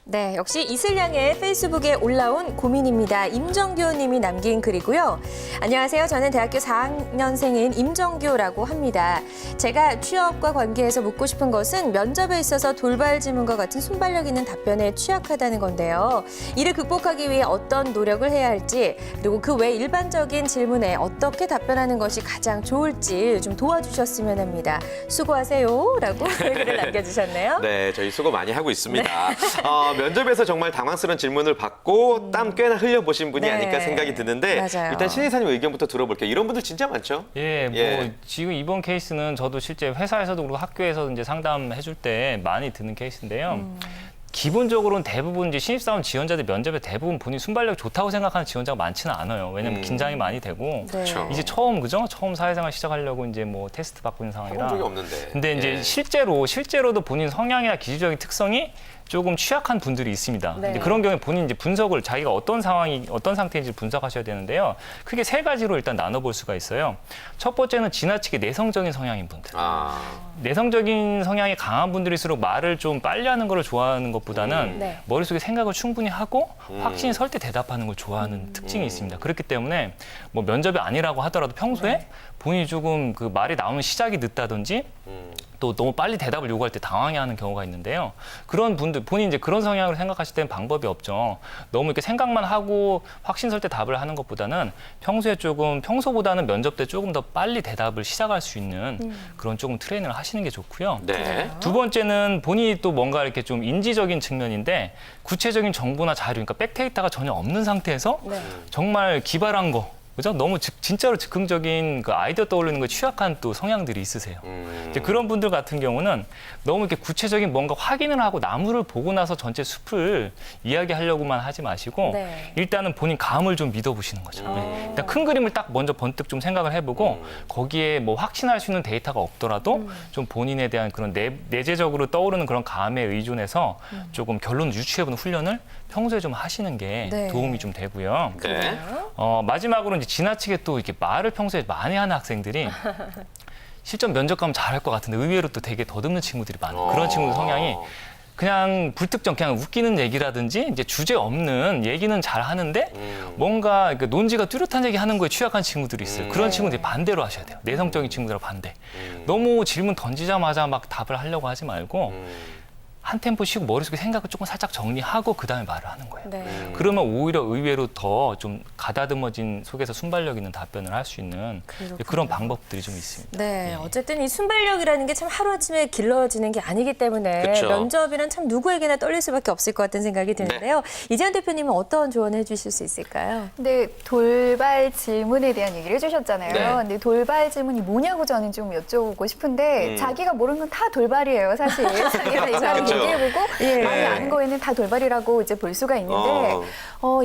네, 역시 이슬양의 페이스북에 올라온 고민입니다. 임정교 님이 남긴 글이고요. 안녕하세요. 저는 대학교 4학년생인 임정교라고 합니다. 제가 취업과 관계해서 묻고 싶은 것은 면접에 있어서 돌발 질문과 같은 순발력 있는 답변에 취약하다는 건데요. 이를 극복하기 위해 어떤 노력을 해야 할지, 그리고 그 외 일반적인 질문에 어떻게 답변하는 것이 가장 좋을지 좀 도와주셨으면 합니다. 수고하세요. 라고 글을 남겨주셨네요. 네, 저희 수고 많이 하고 있습니다. 면접에서 정말 당황스러운 질문을 받고 땀 꽤나 흘려보신 분이 네. 아닐까 생각이 드는데 맞아요. 일단 신이사님 의견부터 들어볼게요. 이런 분들 진짜 많죠? 예, 뭐 지금 이번 케이스는 저도 실제 회사에서도 그렇고 학교에서도 이제 상담해줄 때 많이 드는 케이스인데요. 기본적으로는 대부분 이제 신입사원 지원자들 면접에 대부분 본인 순발력이 좋다고 생각하는 지원자가 많지는 않아요. 왜냐면 긴장이 많이 되고 네. 이제 처음 사회생활 시작하려고 이제 뭐 테스트 받고 있는 해본 상황이라. 적이 없는데. 근데 이제 예. 실제로도 본인 성향이나 기질적인 특성이 조금 취약한 분들이 있습니다. 네. 이제 그런 경우에 본인 이제 분석을 자기가 어떤 상태인지 분석하셔야 되는데요. 크게 세 가지로 일단 나눠볼 수가 있어요. 첫 번째는 지나치게 내성적인 성향인 분들. 내성적인 성향이 강한 분들일수록 말을 좀 빨리 하는 걸 좋아하는 것보다는 네. 머릿속에 생각을 충분히 하고 확신이 설 때 대답하는 걸 좋아하는 특징이 있습니다. 그렇기 때문에 뭐 면접이 아니라고 하더라도 평소에 본인이 조금 그 말이 나오는 시작이 늦다든지 또 너무 빨리 대답을 요구할 때 당황해하는 경우가 있는데요. 그런 분들 본인 이제 그런 성향으로 생각하실 때는 방법이 없죠. 너무 이렇게 생각만 하고 확신 설 때 답을 하는 것보다는 평소보다는 면접 때 조금 더 빨리 대답을 시작할 수 있는 그런 조금 트레이닝을 하시는 게 좋고요. 네. 두 번째는 본인이 또 뭔가 이렇게 좀 인지적인 측면인데 구체적인 정보나 자료, 그러니까 백데이터가 전혀 없는 상태에서 네. 정말 기발한 거. 그죠? 너무 진짜로 즉흥적인 그 아이디어 떠올리는 거에 취약한 또 성향들이 있으세요. 이제 그런 분들 같은 경우는 너무 이렇게 구체적인 뭔가 확인을 하고 나무를 보고 나서 전체 숲을 이야기하려고만 하지 마시고 네. 일단은 본인 감을 좀 믿어보시는 거죠. 일단 큰 그림을 딱 먼저 번뜩 좀 생각을 해보고 거기에 뭐 확신할 수 있는 데이터가 없더라도 좀 본인에 대한 그런 내재적으로 떠오르는 그런 감에 의존해서 조금 결론을 유추해보는 훈련을 평소에 좀 하시는 게 네. 도움이 좀 되고요. 네. 마지막으로 이제 지나치게 또 이렇게 말을 평소에 많이 하는 학생들이 실전 면접 가면 잘할 것 같은데 의외로 또 되게 더듬는 친구들이 많아요. 그런 친구들 성향이 그냥 불특정, 그냥 웃기는 얘기라든지 이제 주제 없는 얘기는 잘 하는데 뭔가 논지가 뚜렷한 얘기 하는 거에 취약한 친구들이 있어요. 그런 친구들이 반대로 하셔야 돼요. 내성적인 친구들하고 반대. 너무 질문 던지자마자 막 답을 하려고 하지 말고 한 템포 쉬고 머릿속에 생각을 조금 살짝 정리하고 그다음에 말을 하는 거예요. 네. 그러면 오히려 의외로 더 좀 가다듬어진 속에서 순발력 있는 답변을 할 수 있는 그렇군요. 그런 방법들이 좀 있습니다. 네, 어쨌든 이 순발력이라는 게 참 하루아침에 길러지는 게 아니기 때문에 그쵸. 면접이란 참 누구에게나 떨릴 수밖에 없을 것 같은 생각이 드는데요. 이재현 대표님은 어떤 조언을 해주실 수 있을까요? 근데 돌발 질문에 대한 얘기를 해주셨잖아요. 네. 근데 돌발 질문이 뭐냐고 저는 좀 여쭤보고 싶은데 자기가 모르는 건 다 돌발이에요, 사실. 자기가 이사람 그쵸. 얘기해보고 예. 많이 아는 거에는 다 돌발이라고 이제 볼 수가 있는데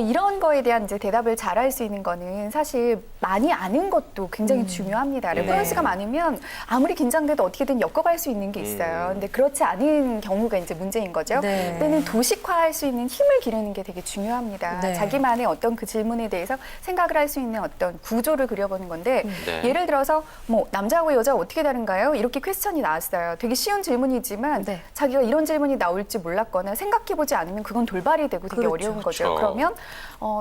이런 거에 대한 이제 대답을 잘할 수 있는 거는 사실 많이 아는 것도 굉장히 중요합니다. 레퍼런스가 많으면 아무리 긴장돼도 어떻게든 엮어갈 수 있는 게 있어요. 근데 그렇지 않은 경우가 이제 문제인 거죠. 네. 그때는 도식화할 수 있는 힘을 기르는 게 되게 중요합니다. 네. 자기만의 어떤 그 질문에 대해서 생각을 할 수 있는 어떤 구조를 그려보는 건데 네. 예를 들어서 뭐 남자하고 여자 어떻게 다른가요? 이렇게 퀘스천이 나왔어요. 되게 쉬운 질문이지만 네. 자기가 이런 질문이 나올지 몰랐거나 생각해보지 않으면 그건 돌발이 되고 되게 그렇죠. 어려운 거죠. 그렇죠. 그러면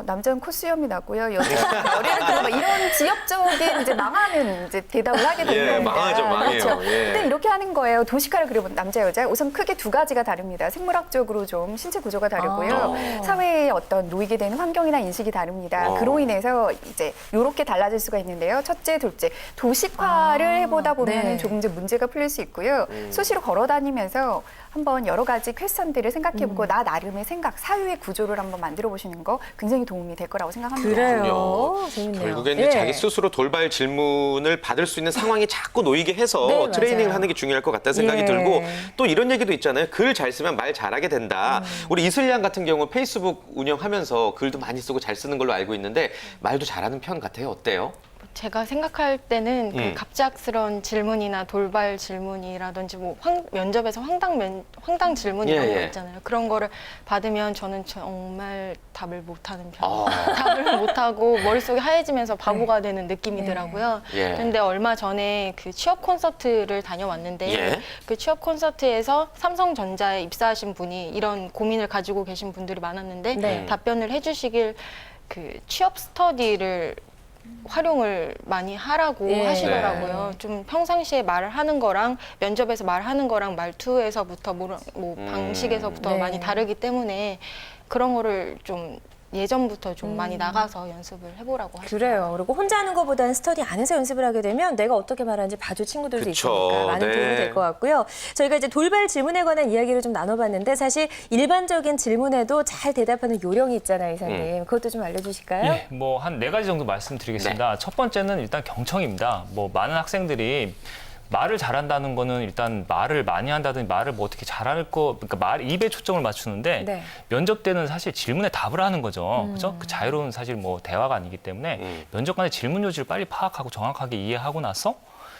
남자는 코수염이 나고요. 여자는 머리를 길고 막 이런 지역적인 이제 망하는 이제 대답을 하게 됩니다. 예, 망하죠, 망해요. 그렇죠. 예. 근데 이렇게 하는 거예요. 도식화를 그려본 남자 여자 우선 크게 두 가지가 다릅니다. 생물학적으로 좀 신체 구조가 다르고요. 사회에 어떤 놓이게 되는 환경이나 인식이 다릅니다. 그로 인해서 이제 이렇게 달라질 수가 있는데요. 첫째, 둘째 도식화를 해보다 보면 네. 조금 이제 문제가 풀릴 수 있고요. 수시로 걸어다니면서 한번 여러 가지 퀘스천들을 생각해보고 나 나름의 생각, 사유의 구조를 한번 만들어 보시는 거 굉장히 도움이 될 거라고 생각합니다. 그래요. 재밌네요. 결국에는 예. 자기 스스로 돌발 질문을 받을 수 있는 상황이 자꾸 놓이게 해서 네, 트레이닝을 맞아요. 하는 게 중요할 것 같다는 생각이 예. 들고 또 이런 얘기도 있잖아요. 글 잘 쓰면 말 잘하게 된다. 우리 이슬양 같은 경우 페이스북 운영하면서 글도 많이 쓰고 잘 쓰는 걸로 알고 있는데 말도 잘하는 편 같아요. 어때요? 제가 생각할 때는 그 갑작스러운 질문이나 돌발 질문이라든지 뭐 면접에서 황당 질문 이런 거 있잖아요. 그런 거를 받으면 저는 정말 답을 못하는 편이에요. 답을 못하고 머릿속이 하얘지면서 바보가 되는 느낌이더라고요. 그런데 얼마 전에 그 취업 콘서트를 다녀왔는데 그 취업 콘서트에서 삼성전자에 입사하신 분이 이런 고민을 가지고 계신 분들이 많았는데 답변을 해주시길 그 취업 스터디를 활용을 많이 하라고 하시더라고요. 좀 평상시에 말을 하는 거랑 면접에서 말하는 거랑 말투에서부터 뭐 방식에서부터 많이 다르기 때문에 그런 거를 좀 예전부터 좀 많이 나가서 연습을 해보라고 하시더라고요. 그래요. 그리고 혼자 하는 것보다는 스터디 안에서 연습을 하게 되면 내가 어떻게 말하는지 봐줄 친구들도 그쵸. 있으니까 많은 네. 도움이 될 것 같고요. 저희가 이제 돌발 질문에 관한 이야기를 좀 나눠봤는데 사실 일반적인 질문에도 잘 대답하는 요령이 있잖아요, 이사님. 그것도 좀 알려주실까요? 예, 뭐 한 4가지 정도 말씀드리겠습니다. 첫 번째는 일단 경청입니다. 뭐 많은 학생들이 말을 잘한다는 거는 일단 말을 많이 한다든지 말을 뭐 어떻게 잘할 그러니까 입에 초점을 맞추는데 면접 때는 사실 질문에 답을 하는 거죠. 그죠? 그 자유로운 사실 뭐 대화가 아니기 때문에 면접관의 질문 요지를 빨리 파악하고 정확하게 이해하고 나서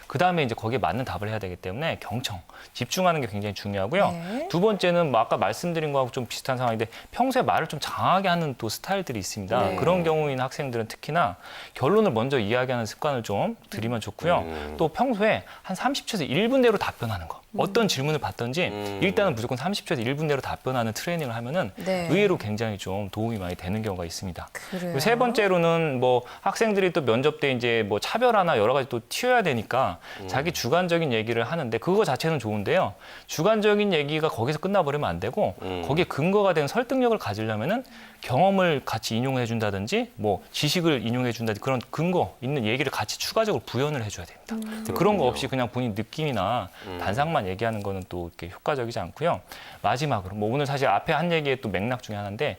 그다음에 이제 거기에 맞는 답을 해야 되기 때문에 경청, 집중하는 게 굉장히 중요하고요. 두 번째는 뭐 아까 말씀드린 거하고 좀 비슷한 상황인데 평소에 말을 좀 장하게 하는 또 스타일들이 있습니다. 그런 경우인 학생들은 특히나 결론을 먼저 이야기하는 습관을 좀 들이면 좋고요. 또 평소에 한 30초에서 1분 내로 답변하는 거. 어떤 질문을 받든지 일단은 무조건 30초에서 1분 내로 답변하는 트레이닝을 하면은 의외로 굉장히 좀 도움이 많이 되는 경우가 있습니다. 그리고 세 번째로는 뭐 학생들이 또 면접 때 이제 뭐 차별화나 여러 가지 또 튀어야 되니까 자기 주관적인 얘기를 하는데 그거 자체는 좋은데요. 주관적인 얘기가 거기서 끝나버리면 안 되고 거기에 근거가 되는 설득력을 가지려면은 경험을 같이 인용해 준다든지 뭐 지식을 인용해 준다든지 그런 근거 있는 얘기를 같이 추가적으로 부연을 해줘야 됩니다. 그런 거 없이 그냥 본인 느낌이나 단상만 얘기하는 거는 또 이렇게 효과적이지 않고요. 마지막으로 뭐 오늘 사실 앞에 한 얘기의 또 맥락 중에 하나인데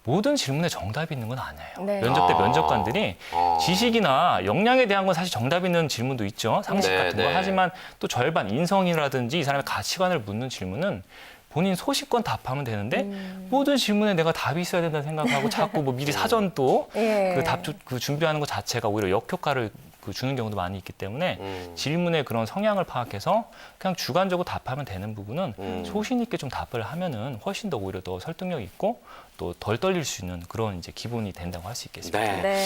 모든 질문에 정답이 있는 건 아니에요. 면접 때 면접관들이 지식이나 역량에 대한 건 사실 정답 있는 질문도 있죠. 상식 같은 거. 하지만 또 절반 인성이라든지 이 사람의 가치관을 묻는 질문은 본인 소신껏 답하면 되는데 모든 질문에 내가 답이 있어야 된다는 생각하고 자꾸 뭐 미리 사전 또 그 답 준비하는 것 자체가 오히려 역효과를 주는 경우도 많이 있기 때문에 질문의 그런 성향을 파악해서 그냥 주관적으로 답하면 되는 부분은 소신 있게 좀 답을 하면은 훨씬 더 오히려 더 설득력 있고 또 덜 떨릴 수 있는 그런 이제 기본이 된다고 할 수 있겠습니다. 네.